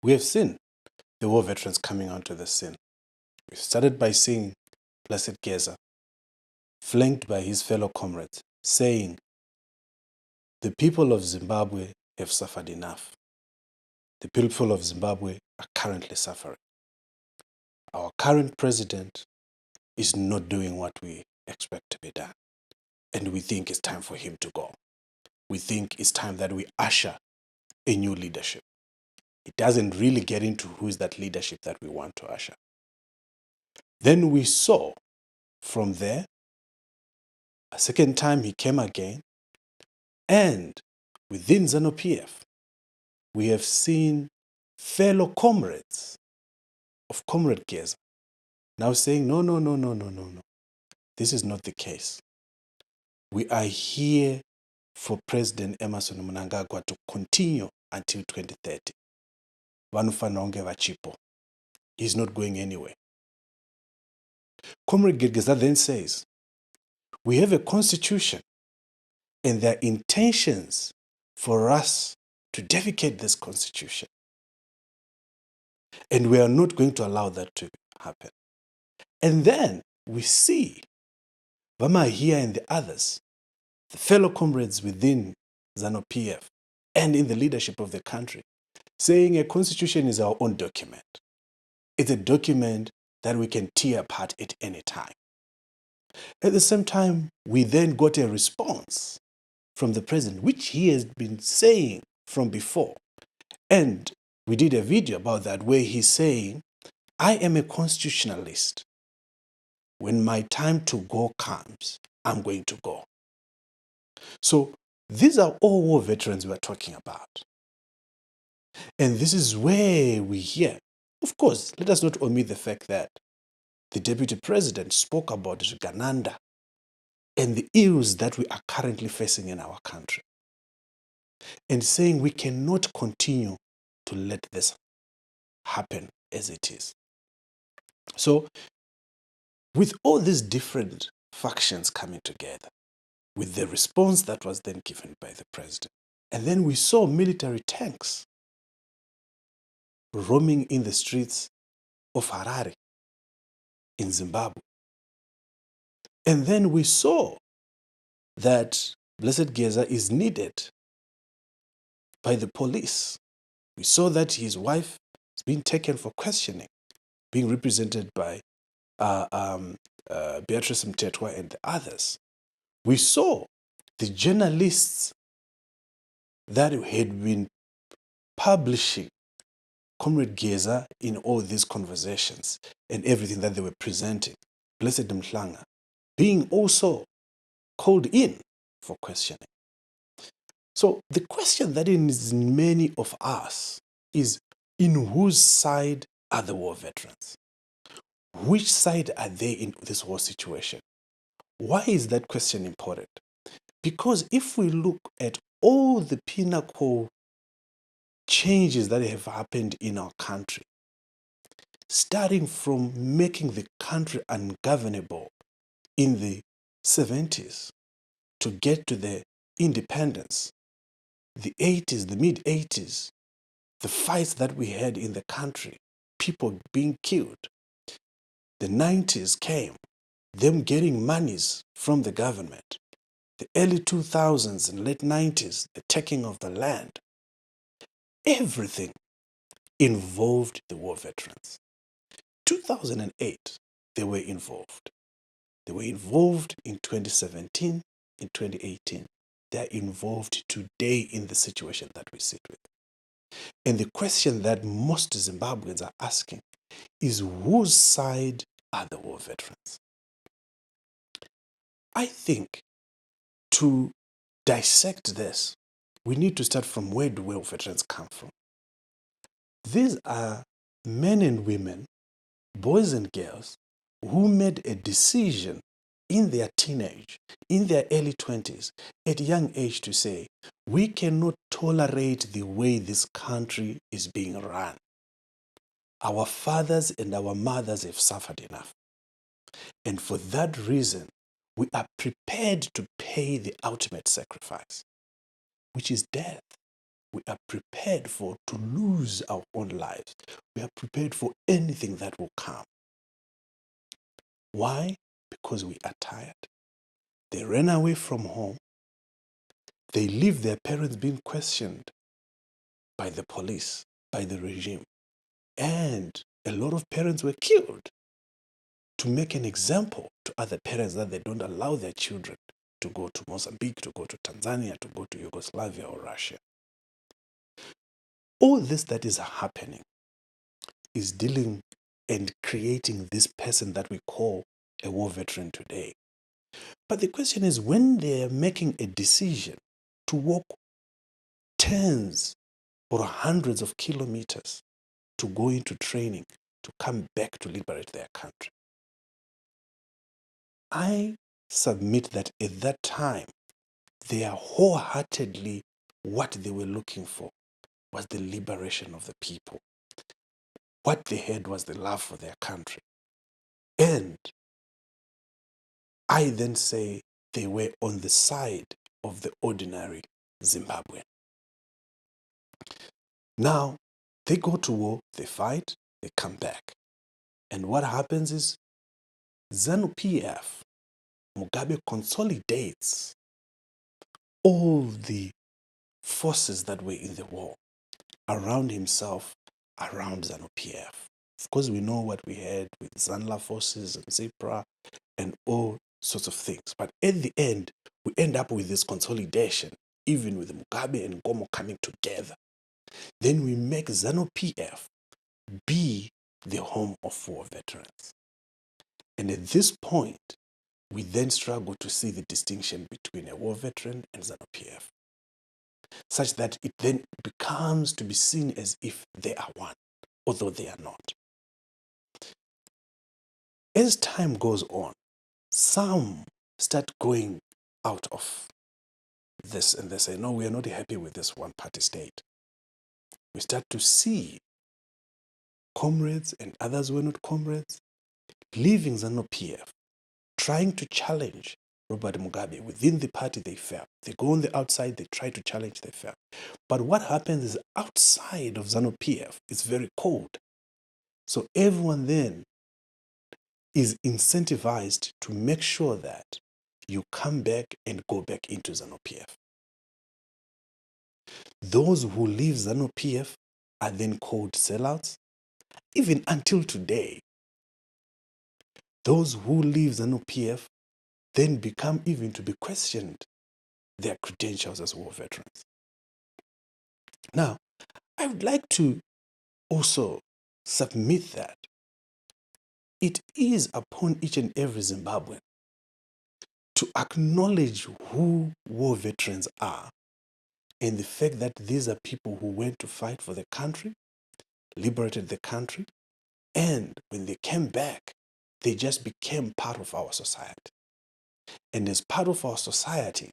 We have seen the war veterans coming onto the scene. We started by seeing Blessed Geza, flanked by his fellow comrades, saying, the people of Zimbabwe have suffered enough. The people of Zimbabwe are currently suffering. Our current president is not doing what we expect to be done. And we think it's time for him to go. We think it's time that we usher a new leadership. It doesn't really get into who is that leadership that we want to usher. Then we saw from there, a second time he came again, and within ZANU PF, we have seen fellow comrades of Comrade Geza now saying, no. This is not the case. We are here for President Emerson Munangagwa to continue until 2030. Vanufanonge vachipo. He's not going anywhere. Comrade Geza then says, we have a constitution and there are intentions for us to defecate this constitution. And we are not going to allow that to happen. And then we see Vama here and the others, the fellow comrades within ZANU PF and in the leadership of the country, saying a constitution is our own document. It's a document that we can tear apart at any time. At the same time, we then got a response from the president, which he has been saying from before. And we did a video about that where he's saying, I am a constitutionalist. When my time to go comes, I'm going to go. So these are all war veterans we're talking about. And this is where we hear, of course, let us not omit the fact that the deputy president spoke about Gananda and the ills that we are currently facing in our country. And saying we cannot continue to let this happen as it is. So, with all these different factions coming together, with the response that was then given by the president, and then we saw military tanks roaming in the streets of Harare in Zimbabwe. And then we saw that Blessed Geza is needed by the police. We saw that his wife is being taken for questioning, being represented by Beatrice Mtetwa and the others. We saw the journalists that had been publishing Comrade Geza in all these conversations and everything that they were presenting, Blessed Mhlanga, being also called in for questioning. So the question that is in many of us is, in whose side are the war veterans? Which side are they in this war situation? Why is that question important? Because if we look at all the pinnacle changes that have happened in our country, starting from making the country ungovernable in the 70s to get to the independence, the 80s, the mid-80s, the fights that we had in the country, people being killed. The 90s came, them getting monies from the government. The early 2000s and late 90s, the taking of the land. Everything involved the war veterans. 2008, they were involved. They were involved in 2017, in 2018. They're involved today in the situation that we sit with. And the question that most Zimbabweans are asking is, whose side are the war veterans? I think to dissect this, we need to start from where do war veterans come from. These are men and women, boys and girls, who made a decision in their teenage, in their early 20s, at a young age to say, we cannot tolerate the way this country is being run. Our fathers and our mothers have suffered enough. And for that reason, we are prepared to pay the ultimate sacrifice, which is death. we are prepared for to lose our own lives. We are prepared for anything that will come. Why? Because we are tired. They ran away from home. They leave their parents being questioned by the police, by the regime. And a lot of parents were killed to make an example to other parents that they don't allow their children to go to Mozambique, to go to Tanzania, to go to Yugoslavia or Russia. All this that is happening is dealing and creating this person that we call a war veteran today. But the question is, when they're making a decision to walk tens or hundreds of kilometers to go into training, to come back to liberate their country, I submit that at that time, they are wholeheartedly what they were looking for was the liberation of the people. What they had was the love for their country. And I then say they were on the side of the ordinary Zimbabwean. Now, they go to war, they fight, they come back. And what happens is ZANU PF, Mugabe consolidates all the forces that were in the war around himself, around ZANU PF. Of course, we know what we had with Zanla forces and ZIPRA and all sorts of things. But at the end, we end up with this consolidation, even with Mugabe and Gomo coming together. Then we make ZANU PF be the home of war veterans. And at this point, we then struggle to see the distinction between a war veteran and ZANU PF, such that it then becomes to be seen as if they are one, although they are not. As time goes on, some start going out of this and they say, no, we are not happy with this one-party state. We start to see comrades and others who are not comrades leaving ZANU PF, trying to challenge Robert Mugabe. Within the party, they fail. They go on the outside, they try to challenge, they fail. But what happens is outside of ZANU PF, it's very cold. So everyone then is incentivized to make sure that you come back and go back into ZANU PF. Those who leave ZANU PF are then called sellouts. Even until today, those who leave ZANU PF then become even to be questioned their credentials as war veterans. Now, I would like to also submit that it is upon each and every Zimbabwean to acknowledge who war veterans are and the fact that these are people who went to fight for the country, liberated the country, and when they came back, they just became part of our society. And as part of our society,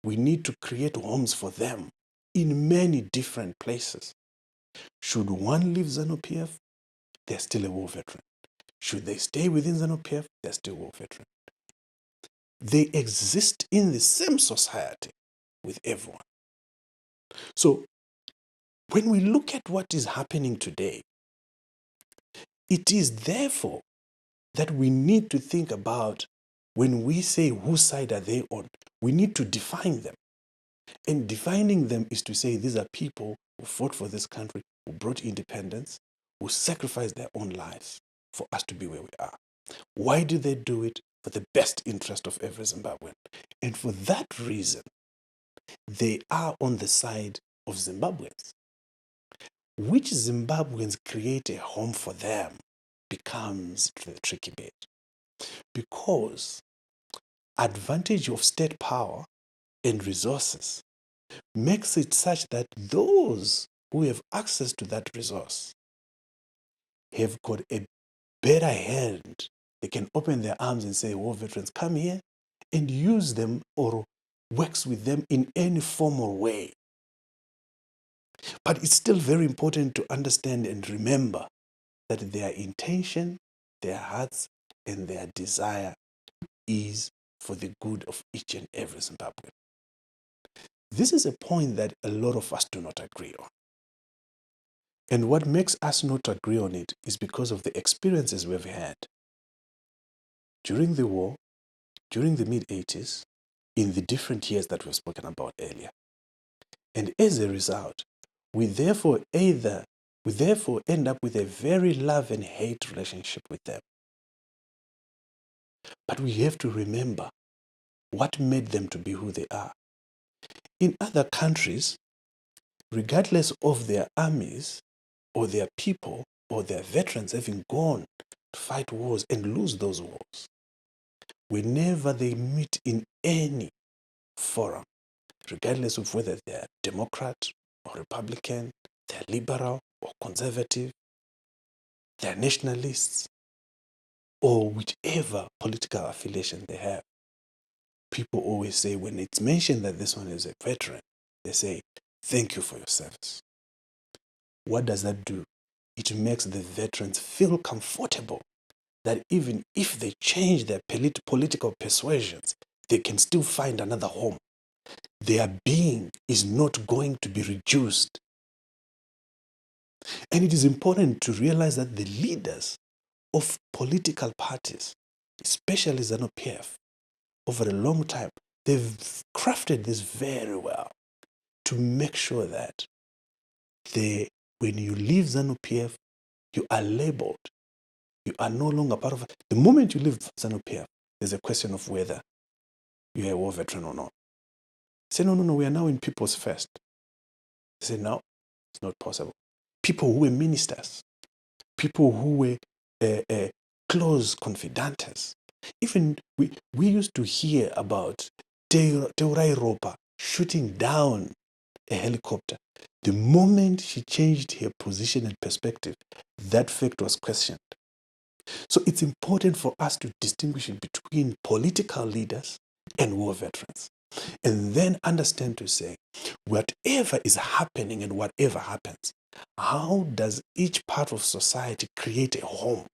we need to create homes for them in many different places. Should one leave ZANU PF, they're still a war veteran. Should they stay within ZANU PF, they're still war veteran. They exist in the same society with everyone. So when we look at what is happening today, it is therefore that we need to think about when we say whose side are they on, we need to define them. And defining them is to say these are people who fought for this country, who brought independence, who sacrificed their own lives for us to be where we are. Why do they do it? For the best interest of every Zimbabwean. And for that reason, they are on the side of Zimbabweans. Which Zimbabweans create a home for them becomes the tricky bit. Because advantage of state power and resources makes it such that those who have access to that resource have got a better hand. They can open their arms and say, war veterans, come here, and use them or works with them in any formal way. But it's still very important to understand and remember that their intention, their hearts, and their desire is for the good of each and every Zimbabwean. This is a point that a lot of us do not agree on. And what makes us not agree on it is because of the experiences we've had during the war, during the mid-80s, in the different years that we've spoken about earlier. And as a result, we therefore end up with a very love and hate relationship with them. But we have to remember what made them to be who they are. In other countries, regardless of their armies or their people or their veterans having gone to fight wars and lose those wars, whenever they meet in any forum, regardless of whether they're Democrat or Republican, they're liberal or conservative, they're nationalists, or whichever political affiliation they have, people always say, when it's mentioned that this one is a veteran, they say, thank you for your service. What does that do? It makes the veterans feel comfortable that even if they change their political persuasions, they can still find another home. Their being is not going to be reduced. And it is important to realize that the leaders of political parties, especially ZANU PF, over a long time, they've crafted this very well to make sure that when you leave ZANU PF, you are labeled. You are no longer part of it. The moment you leave ZANU PF, there's a question of whether you're a war veteran or not. Say, no, we are now in People's First. They say, no, it's not possible. People who were ministers, people who were close confidanters. Even we used to hear about Teurai Ropa shooting down a helicopter. The moment she changed her position and perspective, that fact was questioned. So it's important for us to distinguish between political leaders and war veterans. And then understand to say, whatever is happening and whatever happens, how does each part of society create a home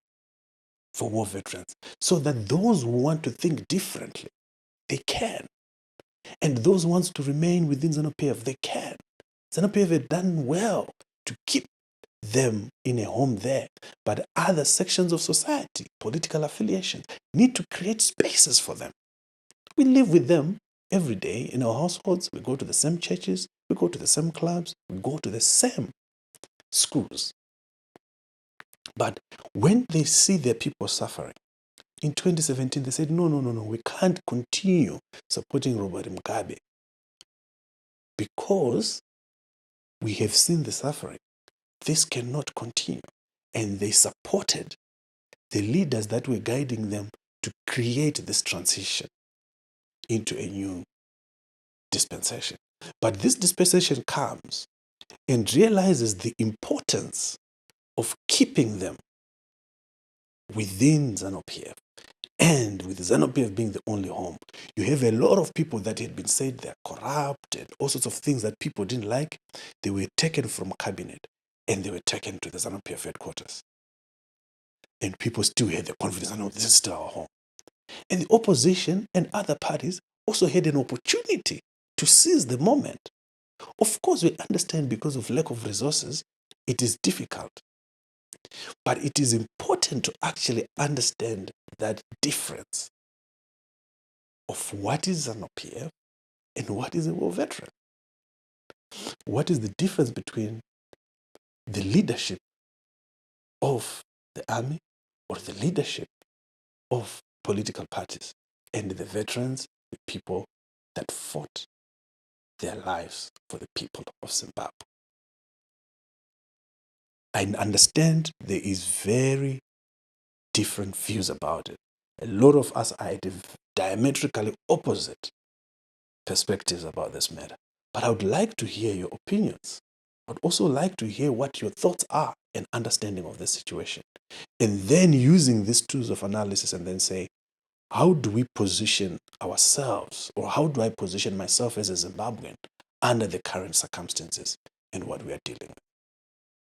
for war veterans so that those who want to think differently, they can. And those who want to remain within ZANU PF, they can. ZANU PF have done well to keep them in a home there. But other sections of society, political affiliations, need to create spaces for them. We live with them every day in our households. We go to the same churches, we go to the same clubs, we go to the same schools. But when they see their people suffering, in 2017 they said, no, we can't continue supporting Robert Mugabe because we have seen the suffering. This cannot continue. And they supported the leaders that were guiding them to create this transition into a new dispensation. But this dispensation comes and realizes the importance of keeping them within ZANU PF. And with ZANU PF being the only home, you have a lot of people that had been said they're corrupt and all sorts of things that people didn't like. They were taken from cabinet and they were taken to the ZANU PF headquarters. And people still had the confidence, no, this is still our home. And the opposition and other parties also had an opportunity to seize the moment. Of course, we understand because of lack of resources, it is difficult. But it is important to actually understand that difference of what is an OPF and what is a war veteran. What is the difference between the leadership of the army or the leadership of political parties and the veterans, the people that fought their lives for the people of Zimbabwe? I understand there is very different views about it. A lot of us are at diametrically opposite perspectives about this matter. But I would like to hear your opinions. I'd also like to hear what your thoughts are and understanding of the situation. And then using these tools of analysis and then say, how do we position ourselves, or how do I position myself as a Zimbabwean under the current circumstances and what we are dealing with?